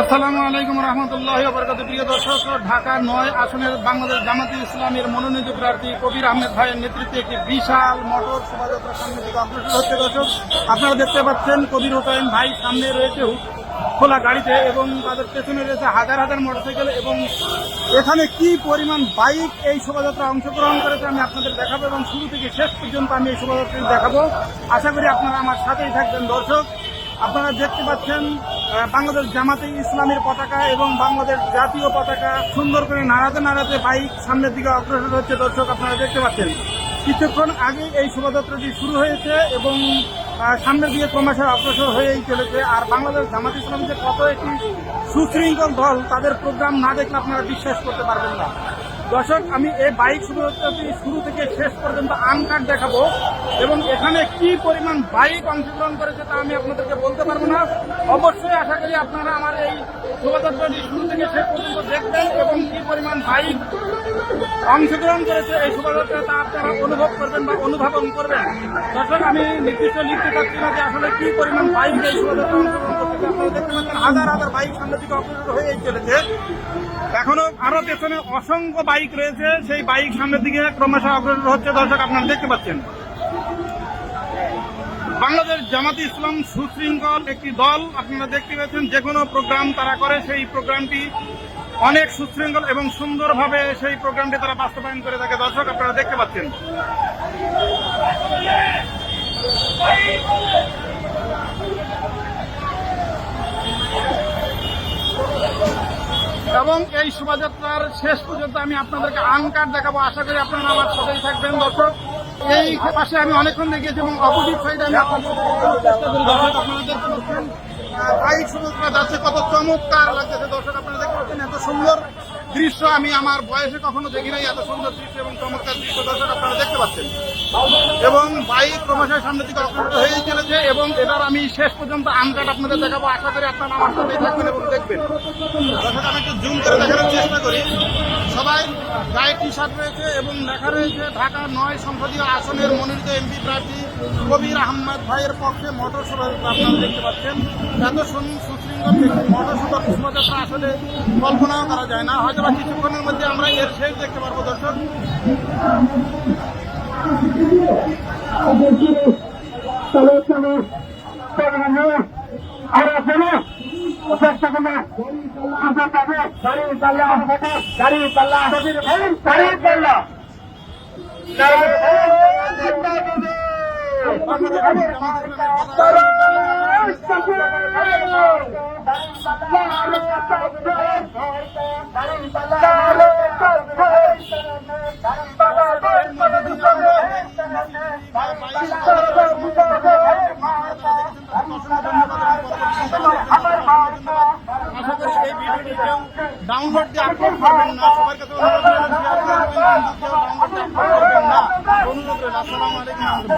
আসসালামু আলাইকুম রহমতুল্লাহ বরকাতুহু। প্রিয় দর্শক, ঢাকা ৯ আসনের বাংলাদেশ জামাতে ইসলামের মনোনীত প্রার্থী কবির আহমেদ ভাইয়ের নেতৃত্বে একটি বিশাল মোটর শোভাযাত্রা সামনে দিকে অগ্রসর হচ্ছে। দর্শক, আপনারা দেখতে পাচ্ছেন কবির হোসেন ভাই সামনে রয়েছে খোলা গাড়িতে এবং তাদের পেছনে রয়েছে হাজার হাজার মোটরসাইকেল এবং এখানে কি পরিমাণ বাইক এই শোভাযাত্রা অংশগ্রহণ করেছে আমি আপনাদের দেখাবো এবং শুরু থেকে শেষ পর্যন্ত আমি এই শোভাযাত্রাটি দেখাবো। আশা করি আপনারা আমার সাথেই থাকবেন। দর্শক, আপনারা দেখতে পাচ্ছেন বাংলাদেশ জামাতে ইসলামের পতাকা এবং বাংলাদেশ জাতীয় পতাকা সুন্দর করে নাড়াতে নাড়াতে বাইক সামনের দিকে অগ্রসর হচ্ছে। দর্শক, আপনারা দেখতে পাচ্ছেন কিছুক্ষণ আগে এই শোভাযাত্রাটি শুরু হয়েছে এবং সামনের দিকে ক্রমশ অগ্রসর হয়েই চলেছে। আর বাংলাদেশ জামাত ইসলাম যে কত একটি সুশৃঙ্খল দল, তাদের প্রোগ্রাম না দেখলে আপনারা বিশ্বাস করতে পারবেন না। দর্শক, আমি এই বাইক শোভাযাত্রাটি শুরু থেকে শেষ পর্যন্ত আনকাট দেখাবো এবং এখানে কি পরিমাণ বাইক অংশগ্রহণ করেছে তা আমি আপনাদেরকে বলতে পারবো না। অবশ্যই আশা করি আপনারা আমার এই শোভাযাত্রাটি শুরু থেকে শেষ পর্যন্ত দেখবেন এবং কি পরিমাণ বাইক অংশগ্রহণ করেছে এই শোভাযাত্রা তা আপনারা অনুভব করবেন বা অনুধাবন করবেন। দর্শক, আমি নির্দিষ্ট লিখতে পারছি না যে আসলে কি পরিমাণ বাইক এই শোভাযাত্রা অংশগ্রহণ করতেছে। আপনারা দেখতে পাচ্ছেন হাজার হাজার বাইক সামনের দিকে অগ্রসর হয়েই চলেছে। এখনো আরো পেছনে অসংখ্য বাইক রয়েছে, সেই বাইক সামনের দিকে ক্রমশ অগ্রসর হচ্ছে। দর্শক, আপনারা দেখতে পাচ্ছেন বাংলাদেশ জামাতে ইসলাম সুশৃঙ্খল একটি দল। আপনারা দেখতে পাচ্ছেন যে কোনো প্রোগ্রাম তারা করে, সেই প্রোগ্রামটি অনেক সুশৃঙ্খল এবং সুন্দরভাবে সেই প্রোগ্রামটি তারা বাস্তবায়ন করে থাকে। দর্শক, আপনারা দেখতে পাচ্ছেন এবং এই শোভাযাত্রার শেষ পর্যন্ত আমি আপনাদেরকে আনকাট দেখাবো। আশা করি আপনারা আমার সাথেই থাকবেন। দর্শক, এই পাশে আমি অনেকক্ষণ দেখিয়েছি এবং অপোজিট সাইডে আমি আপনাদের চেষ্টা করি। দর্শক, আপনারা দেখতে পাচ্ছেন বাইক শোভাযাত্রা যাচ্ছে, কত চমৎকার লাগতেছে। দর্শক, আপনারা দেখতে পাচ্ছেন এত সুন্দর দৃশ্য আমি আমার বয়সে কখনো দেখি নাই, এত সুন্দর দৃশ্য এবং চমৎকার দৃশ্য। দর্শক, আপনারা দেখতে পাচ্ছেন এবং বাইক ক্রমশই সামনের দিকে অগ্রসর হয়েই চলেছে এবং এটার আমি শেষ পর্যন্ত আনকাট আপনাদের দেখাবো। আশা করি আপনারা আমার সাথেই থাকবেন এবং দেখবেন। দর্শক, আমি একটু জুম করে দেখানোর চেষ্টা করি। সবাই গায়ে টি শার্ট রয়েছে এবং লেখা রয়েছে ঢাকা ৯ সংসদীয় আসনের মনোনীত এমপি প্রার্থী কবির আহমেদ ভাইয়ের পক্ষে মোটর শোভাযাত্রা। আপনারা দেখতে পাচ্ছেন এত সুশৃঙ্খল মোটর শোভাযাত্রা আসলে কল্পনাও করা যায় না। হয়তো বা কিছুক্ষণের মধ্যে আমরা এর শেষ দেখতে পারবো। দর্শক, আশা করি এই ভিডিওটি কেউ ডাউনলোড দিয়ে আপলোড করবেন না। সবার কাছে অনুরোধ রইল শেয়ার করবেন, কিন্তু কেউ ডাউনলোড দিয়ে আপলোড করবেন না। অনুরোধ রইল। আসসালামু আলাইকুম।